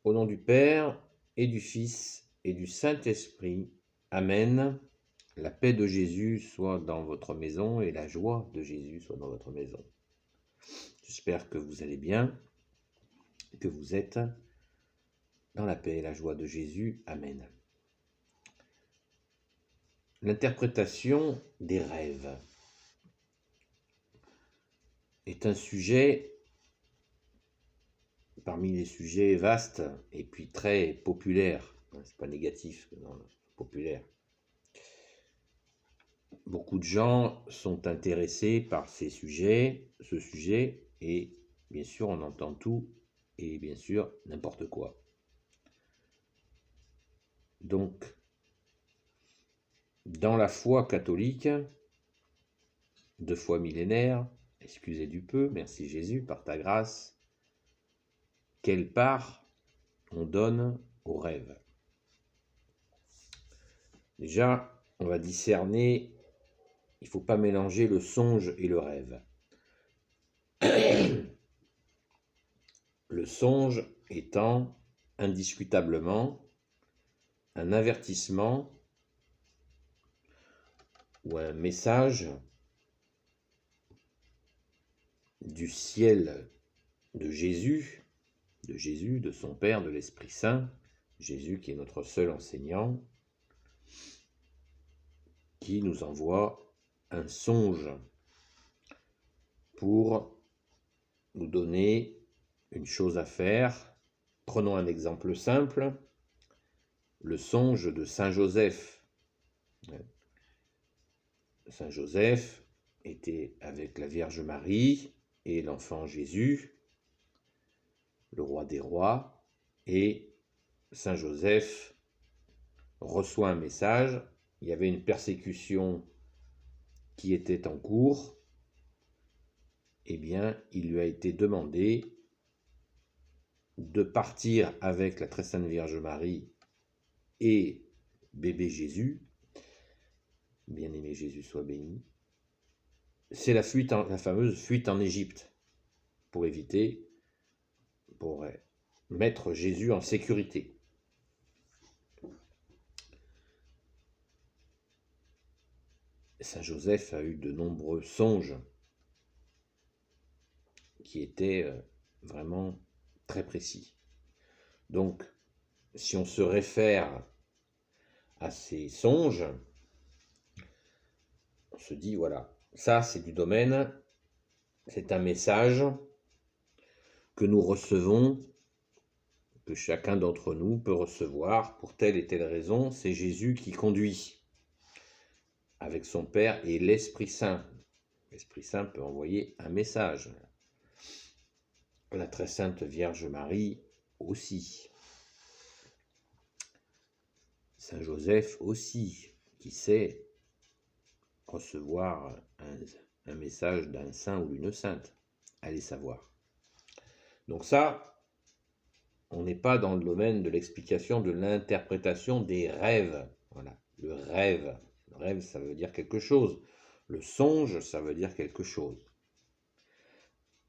Au nom du Père, et du Fils, et du Saint-Esprit. Amen. La paix de Jésus soit dans votre maison et la joie de Jésus soit dans votre maison. J'espère que vous allez bien, que vous êtes dans la paix et la joie de Jésus. Amen. L'interprétation des rêves est un sujet parmi les sujets vastes et puis très populaires. C'est pas négatif, non, populaire. Beaucoup de gens sont intéressés par ce sujet, et bien sûr on entend tout et bien sûr n'importe quoi. Donc, dans la foi catholique, de foi millénaire, excusez du peu, merci Jésus, par ta grâce, quelle part on donne aux rêves? Déjà, on va discerner, il ne faut pas mélanger le songe et le rêve. Le songe étant indiscutablement un avertissement ou un message du ciel de Jésus, de son Père, de l'Esprit Saint, Jésus qui est notre seul enseignant, qui nous envoie un songe pour nous donner une chose à faire. Prenons un exemple simple, le songe de Saint Joseph. Saint Joseph était avec la Vierge Marie et l'enfant Jésus, le roi des rois, et Saint Joseph reçoit un message. Il y avait une persécution qui était en cours. Eh bien, il lui a été demandé de partir avec la très sainte Vierge Marie et bébé Jésus, bien-aimé Jésus soit béni. C'est la fameuse fuite en Égypte, pour mettre Jésus en sécurité. Saint Joseph a eu de nombreux songes qui étaient vraiment très précis. Donc, si on se réfère à ces songes, on se dit, voilà, ça c'est du domaine, c'est un message que nous recevons, que chacun d'entre nous peut recevoir pour telle et telle raison. C'est Jésus qui conduit avec son Père et l'Esprit Saint. L'Esprit Saint peut envoyer un message. La très sainte Vierge Marie aussi. Saint Joseph aussi, qui sait recevoir un message d'un saint ou d'une sainte. Allez savoir. Donc ça, on n'est pas dans le domaine de l'explication de l'interprétation des rêves. Voilà, le rêve. Le rêve, ça veut dire quelque chose. Le songe, ça veut dire quelque chose.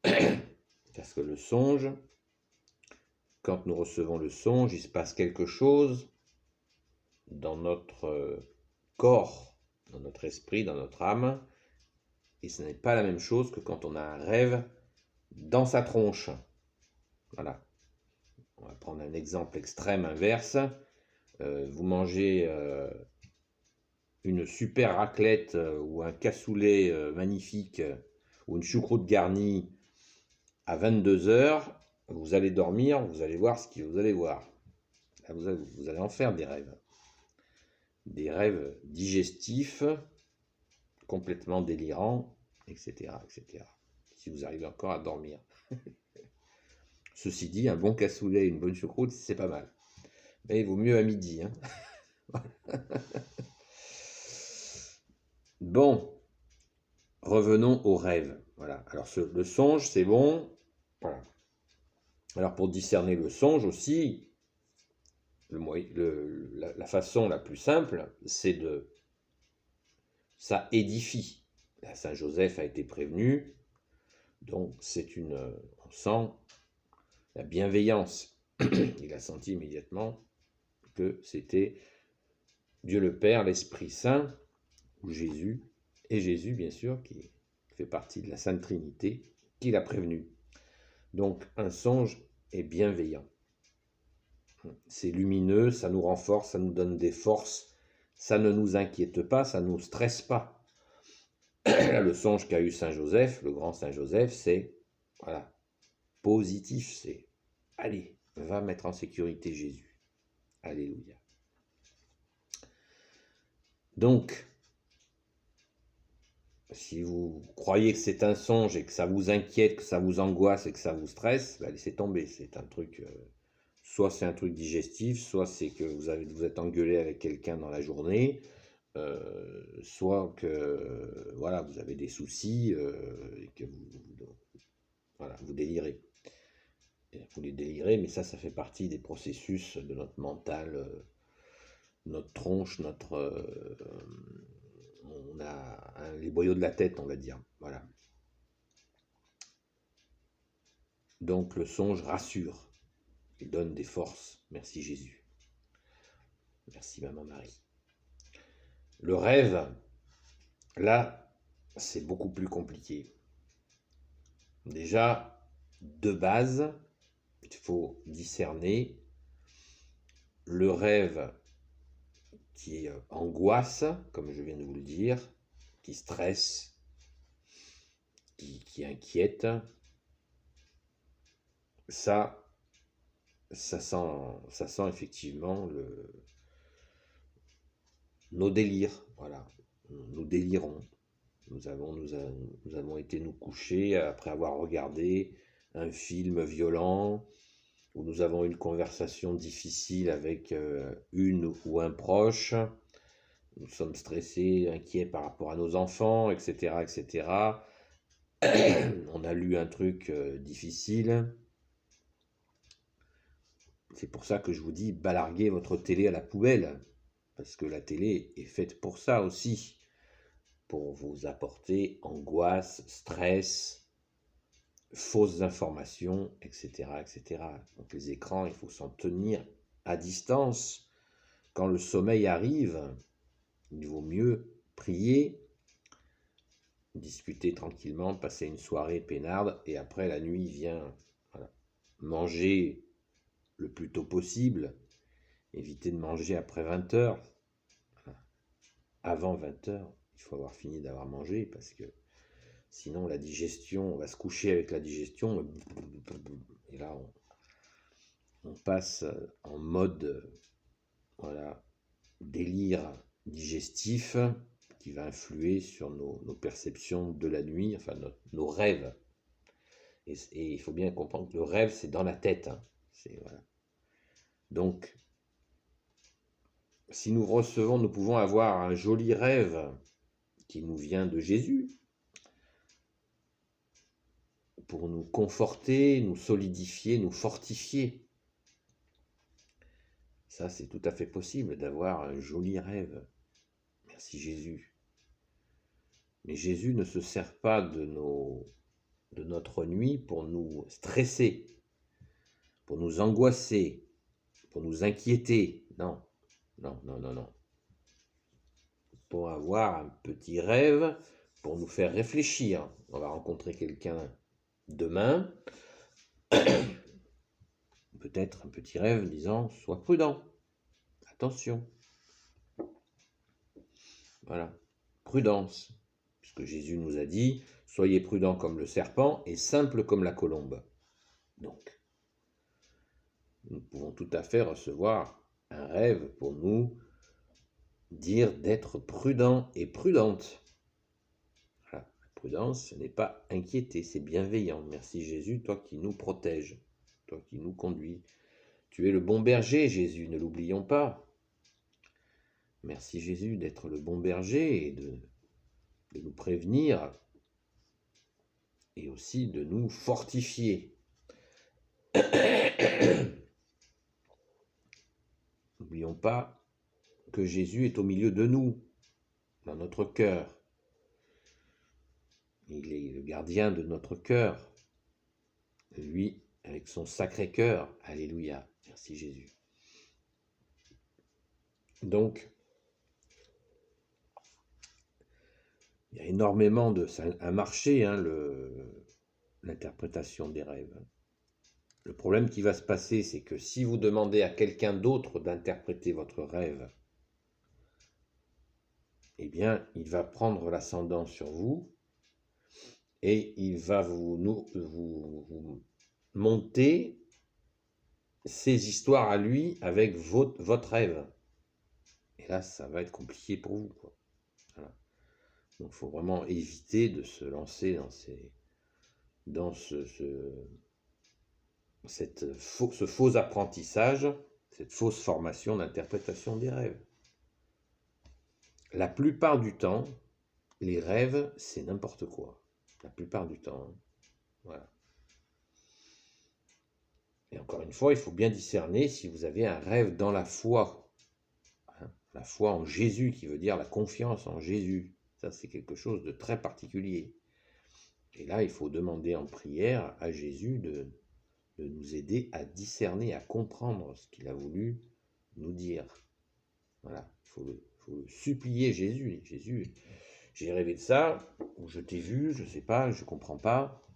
Parce que le songe, quand nous recevons le songe, il se passe quelque chose dans notre corps, dans notre esprit, dans notre âme, et ce n'est pas la même chose que quand on a un rêve dans sa tronche. Voilà. On va prendre un exemple extrême inverse. Vous mangez une super raclette ou un cassoulet magnifique ou une choucroute garnie à 22h, vous allez dormir, vous allez voir ce que vous allez voir. Là, vous allez en faire des rêves. Des rêves digestifs, complètement délirants, etc., etc. Si vous arrivez encore à dormir. Ceci dit, un bon cassoulet et une bonne choucroute, c'est pas mal. Mais il vaut mieux à midi. Hein. Bon, revenons aux rêves. Voilà. Alors le songe, c'est bon. Voilà. Alors pour discerner le songe aussi, la façon la plus simple, c'est de... Ça édifie. Là, Saint Joseph a été prévenu, donc on sent la bienveillance. il a senti immédiatement que c'était Dieu le Père, l'Esprit Saint, ou Jésus, et Jésus, bien sûr, qui fait partie de la Sainte Trinité, qui l'a prévenu. Donc, un songe est bienveillant. C'est lumineux, ça nous renforce, ça nous donne des forces, ça ne nous inquiète pas, ça ne nous stresse pas. Le songe qu'a eu Saint Joseph, le grand Saint Joseph, c'est voilà, positif, c'est allez, va mettre en sécurité Jésus. Alléluia. Donc, si vous croyez que c'est un songe et que ça vous inquiète, que ça vous angoisse et que ça vous stresse, bah laissez tomber. C'est un truc, soit c'est un truc digestif, soit c'est que vous êtes engueulé avec quelqu'un dans la journée, soit que voilà, vous avez des soucis et que voilà, vous délirez. Vous les délirez, mais ça fait partie des processus de notre mental, notre tronche, on a les boyaux de la tête, on va dire. Voilà. Donc le songe rassure, il donne des forces. Merci Jésus. Merci Maman Marie. Le rêve, là, c'est beaucoup plus compliqué. Déjà, de base, il faut discerner le rêve qui angoisse, comme je viens de vous le dire, qui stresse, qui inquiète. Ça sent effectivement nos délires. Voilà, nous délirons. Nous avons été nous coucher après avoir regardé un film violent, où nous avons eu une conversation difficile avec une ou un proche. Nous sommes stressés, inquiets par rapport à nos enfants, etc., etc. On a lu un truc difficile. C'est pour ça que je vous dis, balarguez votre télé à la poubelle. Parce que la télé est faite pour ça aussi. Pour vous apporter angoisse, stress, fausses informations, etc., etc. Donc les écrans, il faut s'en tenir à distance. Quand le sommeil arrive, il vaut mieux prier, discuter tranquillement, passer une soirée peinarde, et après la nuit vient. Voilà. Manger le plus tôt possible, éviter de manger après 20 heures. Avant 20 heures, il faut avoir fini d'avoir mangé, parce que sinon la digestion, on va se coucher avec la digestion, et là on passe en mode voilà, délire digestif qui va influer sur nos perceptions de la nuit, enfin nos rêves. Et il faut bien comprendre que le rêve, c'est dans la tête. Hein. Voilà. Donc, si nous pouvons avoir un joli rêve qui nous vient de Jésus, pour nous conforter, nous solidifier, nous fortifier. Ça, c'est tout à fait possible d'avoir un joli rêve. Merci Jésus. Mais Jésus ne se sert pas de notre nuit pour nous stresser, pour nous angoisser, pour nous inquiéter. Non, non, non, non, non. Pour avoir un petit rêve, pour nous faire réfléchir. On va rencontrer quelqu'un demain. Peut-être un petit rêve disant, sois prudent. Attention. Voilà. Prudence. Puisque Jésus nous a dit, soyez prudents comme le serpent et simples comme la colombe. Donc, nous pouvons tout à fait recevoir un rêve pour nous dire d'être prudent et prudente. Voilà. La prudence, ce n'est pas inquiéter, c'est bienveillant. Merci Jésus, toi qui nous protèges, toi qui nous conduis. Tu es le bon berger, Jésus, ne l'oublions pas. Merci Jésus d'être le bon berger et de nous prévenir et aussi de nous fortifier. N'oublions pas que Jésus est au milieu de nous, dans notre cœur. Il est le gardien de notre cœur. Lui avec son sacré cœur. Alléluia. Merci Jésus. Donc, il y a énormément de... C'est un marché, hein, l'interprétation des rêves. Le problème qui va se passer, c'est que si vous demandez à quelqu'un d'autre d'interpréter votre rêve, eh bien, il va prendre l'ascendant sur vous et il va vous monter ses histoires à lui avec votre rêve. Et là, ça va être compliqué pour vous, quoi. Voilà. Donc, il faut vraiment éviter de se lancer dans ce faux apprentissage, cette fausse formation d'interprétation des rêves. La plupart du temps, les rêves, c'est n'importe quoi. La plupart du temps. Hein. Voilà. Et encore une fois, il faut bien discerner si vous avez un rêve dans la foi. Hein, la foi en Jésus, qui veut dire la confiance en Jésus. Ça, c'est quelque chose de très particulier. Et là, il faut demander en prière à Jésus de nous aider à discerner, à comprendre ce qu'il a voulu nous dire. Voilà, il faut le supplier Jésus. Jésus, j'ai rêvé de ça, ou je t'ai vu, je ne sais pas, je ne comprends pas.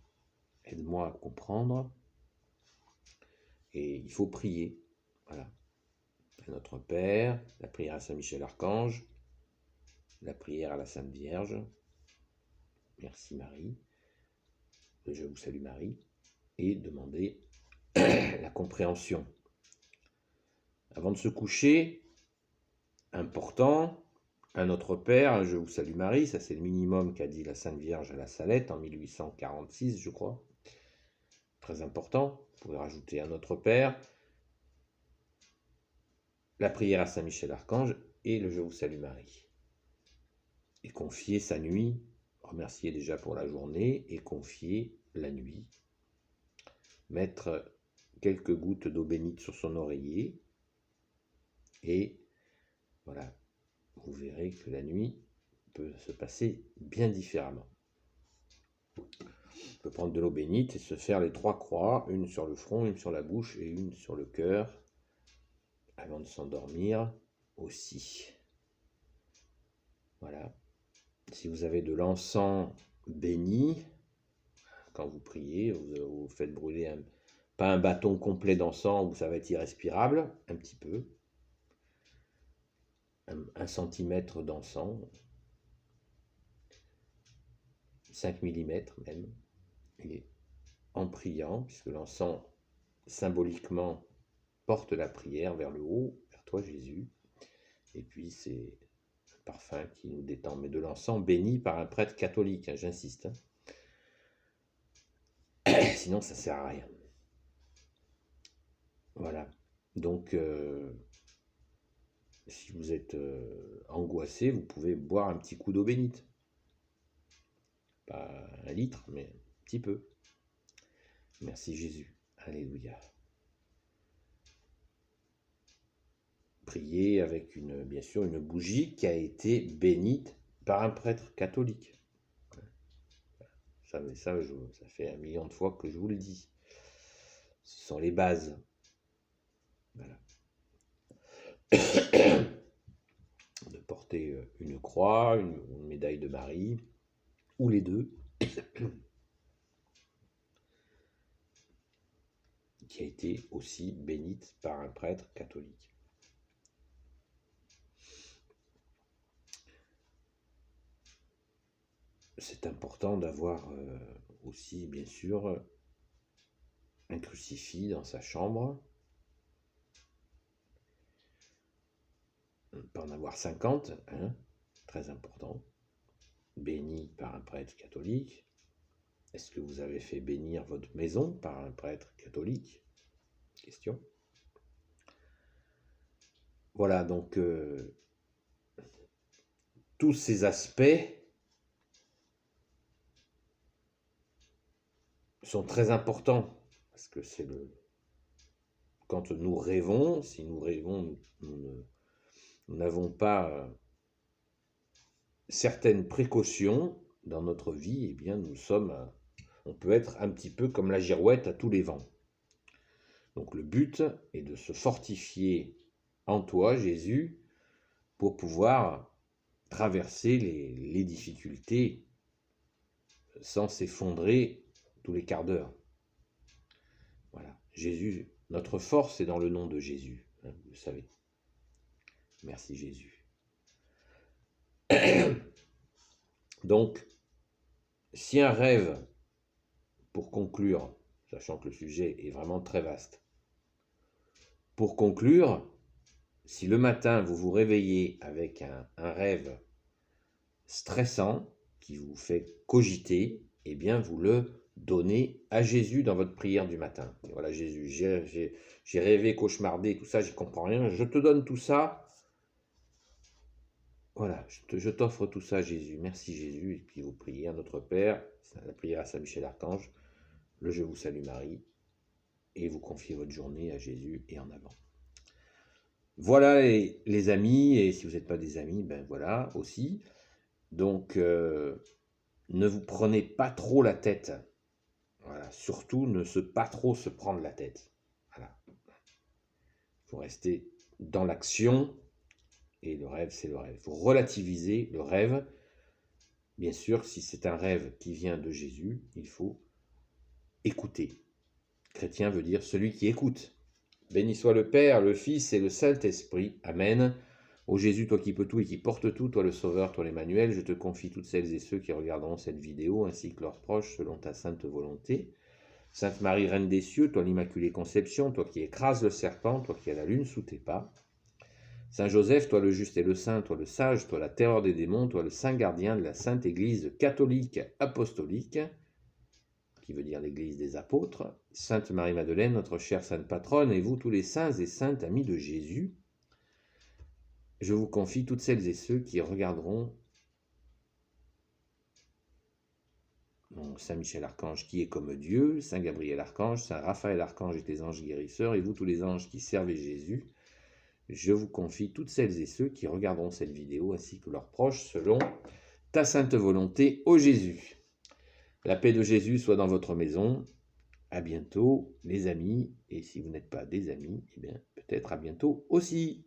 Aide-moi à comprendre. Et il faut prier. Voilà. À notre Père, la prière à Saint Michel Archange, la prière à la Sainte Vierge. Merci Marie. Je vous salue Marie. Et demander la compréhension. Avant de se coucher, important, à notre Père, je vous salue Marie, ça c'est le minimum qu'a dit la Sainte Vierge à la Salette en 1846, je crois. Très important, vous pouvez rajouter à notre Père, la prière à Saint Michel Archange et le Je vous salue Marie. Et confier sa nuit, remercier déjà pour la journée et confier la nuit. Mettre quelques gouttes d'eau bénite sur son oreiller et voilà, vous verrez que la nuit peut se passer bien différemment. On peut prendre de l'eau bénite et se faire les 3 croix, une sur le front, une sur la bouche et une sur le cœur, avant de s'endormir aussi. Voilà. Si vous avez de l'encens béni, quand vous priez, vous faites brûler pas un bâton complet d'encens où ça va être irrespirable, un petit peu, 1 centimètre d'encens, 5 mm même, et en priant, puisque l'encens symboliquement porte la prière vers le haut, vers toi Jésus, et puis c'est un parfum qui nous détend, mais de l'encens béni par un prêtre catholique, hein, j'insiste. Sinon ça sert à rien. Voilà, donc si vous êtes angoissé, vous pouvez boire un petit coup d'eau bénite. Pas 1 litre, mais un petit peu. Merci Jésus. Alléluia. Priez avec bien sûr une bougie qui a été bénite par un prêtre catholique. Ça fait 1 million de fois que je vous le dis. Ce sont les bases. Voilà. De porter une croix, une médaille de Marie, ou les deux, qui a été aussi bénite par un prêtre catholique. C'est important d'avoir aussi, bien sûr, un crucifix dans sa chambre. Pas en avoir 50, hein, très important. Béni par un prêtre catholique. Est-ce que vous avez fait bénir votre maison par un prêtre catholique? Question. Voilà, donc tous ces aspects sont très importants, parce que c'est quand nous rêvons, si nous rêvons, nous n'avons pas certaines précautions dans notre vie, eh bien on peut être un petit peu comme la girouette à tous les vents. Donc le but est de se fortifier en toi, Jésus, pour pouvoir traverser les difficultés sans s'effondrer tous les quarts d'heure. Voilà. Jésus, notre force est dans le nom de Jésus, hein, vous le savez. Merci Jésus. Donc, si un rêve, pour conclure, sachant que le sujet est vraiment très vaste, pour conclure, si le matin vous vous réveillez avec un rêve stressant qui vous fait cogiter, eh bien vous le donnez à Jésus dans votre prière du matin. Et voilà, Jésus, j'ai rêvé, cauchemardé, tout ça, j'y comprends rien, je te donne tout ça. Voilà, je t'offre tout ça, Jésus. Merci, Jésus. Et puis vous priez à notre Père, la prière à Saint Michel Archange, le Je vous salue Marie, et vous confiez votre journée à Jésus et en avant. Voilà les amis, et si vous n'êtes pas des amis, ben voilà aussi. Donc, ne vous prenez pas trop la tête. Voilà, surtout pas trop se prendre la tête. Voilà. Il faut rester dans l'action. Et le rêve, c'est le rêve. Il faut relativiser le rêve. Bien sûr, si c'est un rêve qui vient de Jésus, il faut écouter. Chrétien veut dire celui qui écoute. Béni soit le Père, le Fils et le Saint-Esprit. Amen. Ô Jésus, toi qui peux tout et qui portes tout, toi le Sauveur, toi l'Emmanuel, je te confie toutes celles et ceux qui regarderont cette vidéo, ainsi que leurs proches, selon ta sainte volonté. Sainte Marie, Reine des cieux, toi l'Immaculée Conception, toi qui écrases le serpent, toi qui as la lune sous tes pas. Saint Joseph, toi le juste et le saint, toi le sage, toi la terreur des démons, toi le saint gardien de la sainte Église catholique apostolique, qui veut dire l'Église des apôtres. Sainte Marie-Madeleine, notre chère sainte patronne, et vous tous les saints et saintes amis de Jésus, je vous confie toutes celles et ceux qui regarderont Saint Michel Archange qui est comme Dieu, Saint Gabriel Archange, Saint Raphaël Archange et les anges guérisseurs, et vous tous les anges qui servez Jésus, je vous confie toutes celles et ceux qui regarderont cette vidéo ainsi que leurs proches selon ta sainte volonté, ô Jésus. La paix de Jésus soit dans votre maison. À bientôt les amis, et si vous n'êtes pas des amis, eh bien peut-être à bientôt aussi.